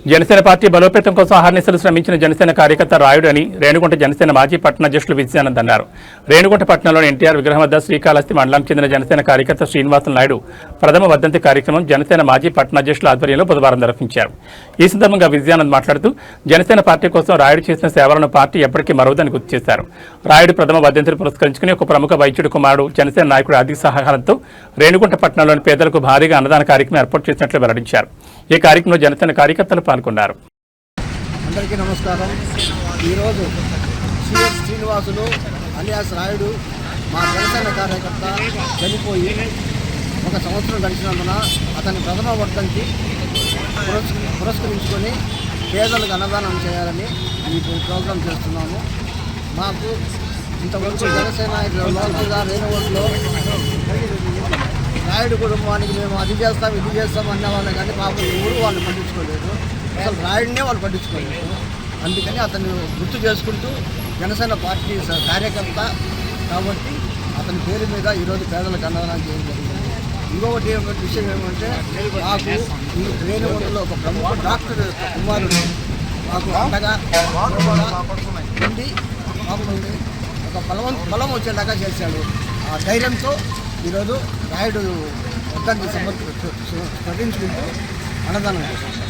Janasena party బలోపేతం కోసం అహర్నిశలు శ్రమించిన జనసేన కార్యకర్త రాయుడు అని రేణుగుంట జనసేన మాజీ పట్టణ అధ్యక్షులు విజయానంద్ అన్నారు. రేణుగుంట పట్టణంలోని ఎన్టీఆర్ విగ్రహం వద్ద శ్రీకాళహస్తి మండలం చెందిన జనసేన కార్యకర్త శ్రీనివాసులు నాయుడు ప్రథమ వర్ధంతి కార్యక్రమం జనసేన మాజీ పట్టణ అధ్యక్షుల ఆధ్వర్యంలో బుధవారం నిర్వహించారు. ఈ సందర్భంగా విజయానంద్ మాట్లాడుతూ జనసేన పార్టీ కోసం రాయుడు చేసిన సేవలను పార్టీ ఎప్పటికీ మరవదని గుర్తు చేశారు. రాయుడు ప్రథమ వర్ధంతిని పురస్కరించుకుని ఒక ప్రముఖ వైద్యుడి కుమారుడు జనసేన నాయకుడి ఆర్థిక సహాయంతో రేణుగుంట పట్టణంలోని పేదలకు భారీగా అన్నదాన కార్యక్రమం ఏర్పాటు చేసినట్లు వెల్లడించారు. ఈ కార్యక్రమంలో జనసేన కార్యకర్తలు పాల్గొన్నారు. అందరికీ నమస్కారం. ఈరోజు శ్రీనివాసులు అలియాస్ రాయుడు మా జనసేన కార్యకర్త చనిపోయి 1 సంవత్సరం గడిచినందున అతని ప్రథమ వర్ధంతి పురస్కరించుకొని పేదలకు అన్నదానం చేయాలని ఈ ప్రోగ్రాం చేస్తున్నాము. మాకు ఇంతవరకు జనసేన లోకల్గా రేణుగుంటలో రాయుడు కుటుంబానికి మేము అది చేస్తాం ఇది చేస్తాం అన్నవాళ్ళని కానీ మాకు ఎవరు వాళ్ళు పట్టించుకోలేదు. అసలు రాయుడినే వాళ్ళు పట్టించుకోలేదు. అందుకని అతను గుర్తు చేసుకుంటూ జనసేన పార్టీ కార్యకర్త కాబట్టి అతని పేరు మీద ఈరోజు పేదలకు అన్నదానం చేయడం జరిగింది. ఇంకొకటి విషయం ఏమంటే మాకు ఈ రేణుగుంటలో ఒక ప్రముఖ డాక్టర్ కుమారుడు మాకు అండగా ఉండి మాకు ఒక బలం వచ్చేలాగా చేశాడు. ఆ ధైర్యంతో ఈరోజు రాయుడు వర్ధంతి స్మరించుకుంటూ అన్నదానం చేశాడు.